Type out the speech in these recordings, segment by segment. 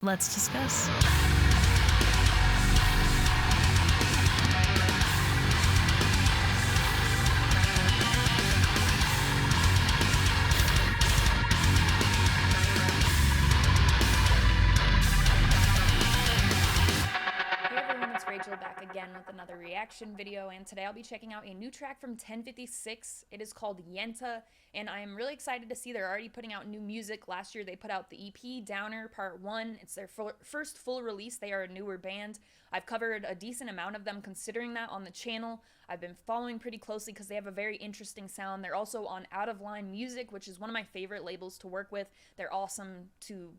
Let's discuss. Back again with another reaction video, and today I'll be checking out a new track from TEN56. It is called Yenta, and I am really excited to see they're already putting out new music. Last year they put out the EP Downer Part 1. It's their first full release. They are a newer band. I've covered a decent amount of them considering that on the channel. I've been following pretty closely because they have a very interesting sound. They're also on Out of Line Music, which is one of my favorite labels to work with. They're awesome to,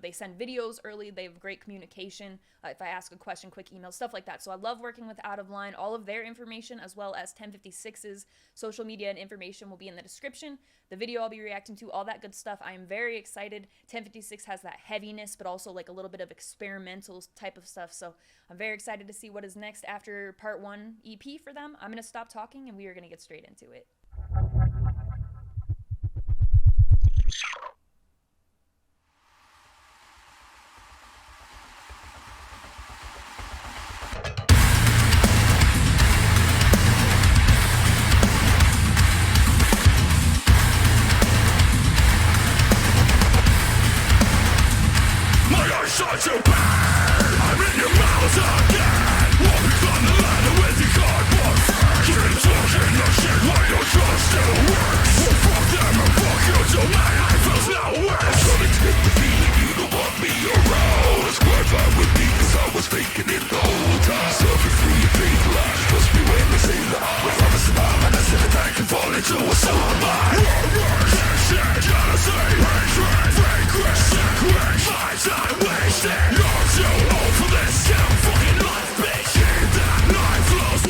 they send videos early. They have great communication. If I ask a question, quick email, stuff like that. So I love working with Out of Line. All of their information, as well as TEN56's social media and information, will be in the description. The video I'll be reacting to, all that good stuff. I am very excited. TEN56 has that heaviness, but also like a little bit of experimental type of stuff. So I'm very excited to see what is next after Part 1 EP for them. I'm going to stop talking and we are going to get straight into it. Such a pain, I'm in your mouth again. Walking on the ladder with the cardboard friends. Keep talking your shit while you're just to worse. Well, fuck them and fuck you too, man, I feel no worse. Trying to take the feeling you don't want me around. It's quite fine with me cause I was faking it the whole time. Surfing through your fake lies, trust me when they say that we promise to bomb and I said that I can fall into a sunlight. Shit, gotta say, hatred, fragrance, secret, my time wasted. You're too old for this damn fucking life, bitch. Keep that knife close.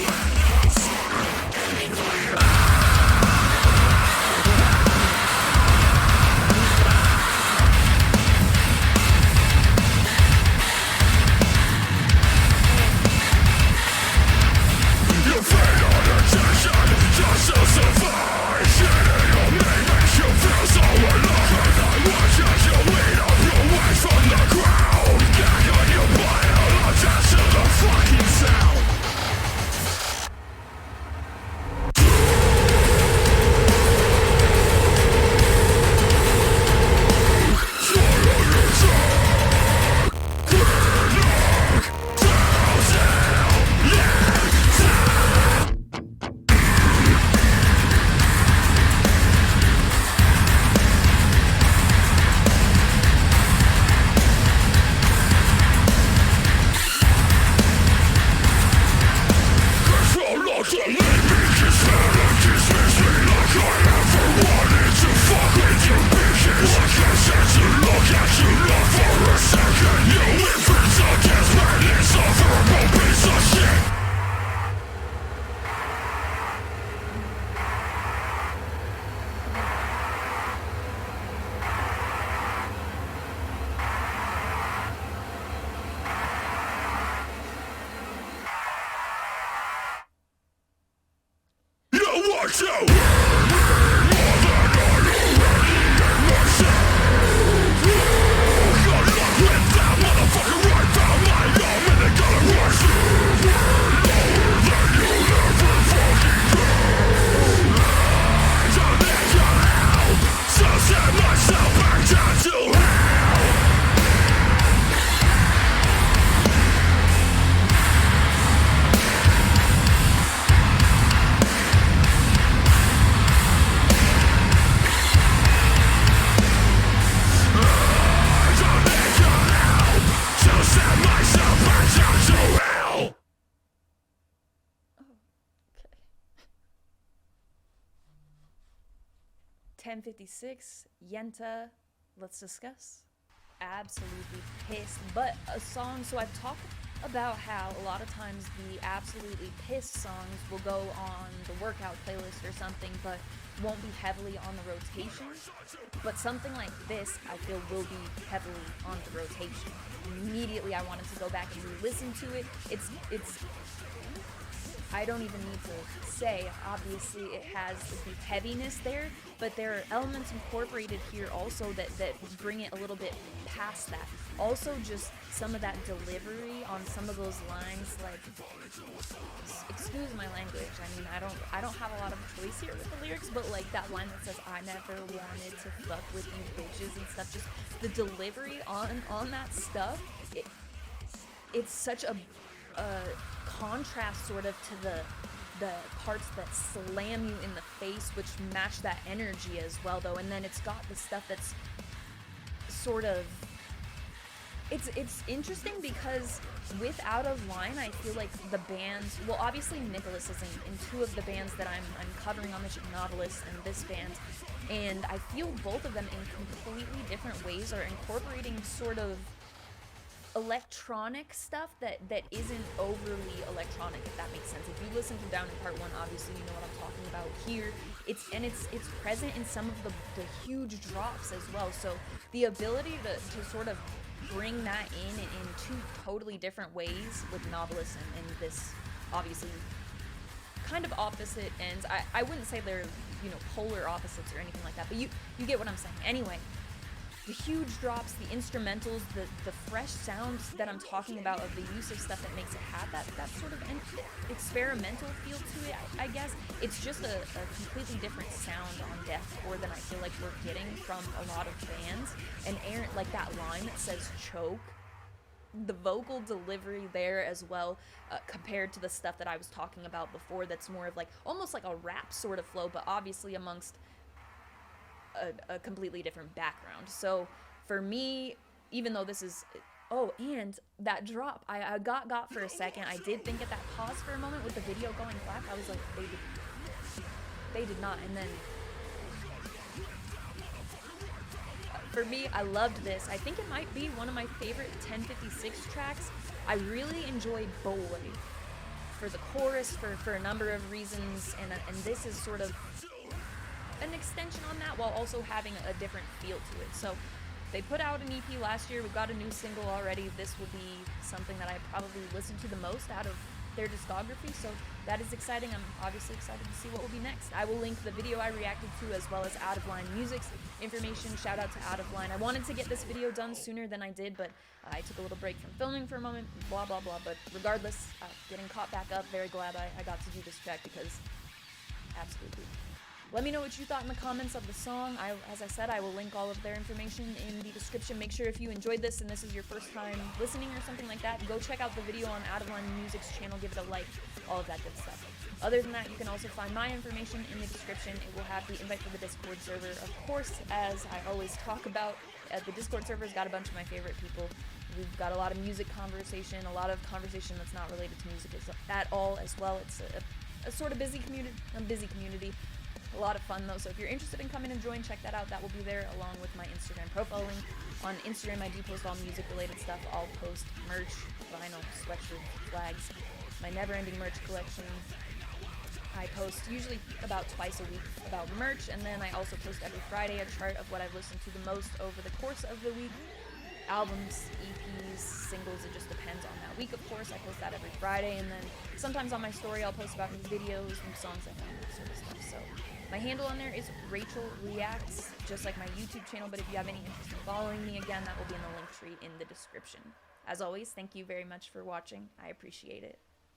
You feed on attention just to survive. Shit in your name makes you feel so alone. And I watch as you lead up your way from the ground. Gag on your bile, I'll dance to the fucking sound. Swallow your tongue. Grinning. Thousand. Yeah. To leave me, kiss me and dismiss me like I never wanted to fuck with your bitches. Like I said to look at you not for a second. You infants against man, insufferable piece of shit. Want to more than I already in myself. Good luck with that motherfucker right down my arm, and they gotta rush you lower than you'll ever fucking go. I don't need your help, so send myself back down to hell. TEN56, Yenta, let's discuss. Absolutely pissed, but a song, so I've talked about how a lot of times the absolutely pissed songs will go on the workout playlist or something, but won't be heavily on the rotation. But something like this, I feel, will be heavily on the rotation. Immediately I wanted to go back and listen to it. I don't even need to say, obviously it has the heaviness there, but there are elements incorporated here also that bring it a little bit past that. Also just some of that delivery on some of those lines, like, excuse my language, I mean, I don't have a lot of choice here with the lyrics, but like that line that says, I never wanted to fuck with you bitches and stuff, just the delivery on that stuff, it's such a contrast sort of to the parts that slam you in the face, which match that energy as well though. And then it's got the stuff that's sort of, it's interesting because with Out of Line, I feel like the bands, well obviously Nicholas is in two of the bands that I'm covering on the Novelist and this band, and I feel both of them in completely different ways are incorporating sort of electronic stuff that isn't overly electronic, if that makes sense. If you listen to Down in Part 1, obviously you know what I'm talking about here. It's present in some of the huge drops as well. So the ability to sort of bring that in two totally different ways with Novelist and this obviously kind of opposite ends. I wouldn't say they're, you know, polar opposites or anything like that, but you get what I'm saying. Anyway, the huge drops, the instrumentals, the fresh sounds that I'm talking about of the use of stuff that makes it have that sort of experimental feel to it, I guess. It's just a completely different sound on deathcore than I feel like we're getting from a lot of bands. And Aaron, like that line that says choke, the vocal delivery there as well, compared to the stuff that I was talking about before that's more of like, almost like a rap sort of flow, but obviously amongst a completely different background. So for me, even though this is, oh, and that drop, I got for a second. I did think at that pause for a moment with the video going black, I was like, they did not. And then for me, I loved this. I think it might be one of my favorite 1056 tracks. I really enjoy Boy for the chorus for a number of reasons, and this is sort of an extension on that while also having a different feel to it. So they put out an EP last year. We've got a new single already. This will be something that I probably listen to the most out of their discography, so that is exciting. I'm obviously excited to see what will be next. I will link the video I reacted to as well as Out of Line Music's information. Shout out to Out of Line. I wanted to get this video done sooner than I did, but I took a little break from filming for a moment, blah blah blah. But regardless, getting caught back up, very glad I got to do this track because absolutely. Let me know what you thought in the comments of the song. As I said, I will link all of their information in the description. Make sure if you enjoyed this and this is your first time listening or something like that, go check out the video on Out of Line Music's channel, give it a like, all of that good stuff. Other than that, you can also find my information in the description. It will have the invite for the Discord server. Of course, as I always talk about, the Discord server's got a bunch of my favorite people. We've got a lot of music conversation, a lot of conversation that's not related to music at all as well. It's a sort of busy community. A lot of fun though, so if you're interested in coming and join, check that out. That will be there along with my Instagram profile link. On Instagram, I do post all music related stuff. I'll post merch, vinyl, sweatshirts, flags, my never-ending merch collection. I post usually about twice a week about merch, and then I also post every Friday a chart of what I've listened to the most over the course of the week. Albums, EPs, singles, it just depends on that week, of course. I post that every Friday, and then sometimes on my story I'll post about new videos, new songs, and that sort of stuff. So my handle on there is Rachel Reacts, just like my YouTube channel, but if you have any interest in following me, again, that will be in the link tree in the description. As always, thank you very much for watching. I appreciate it.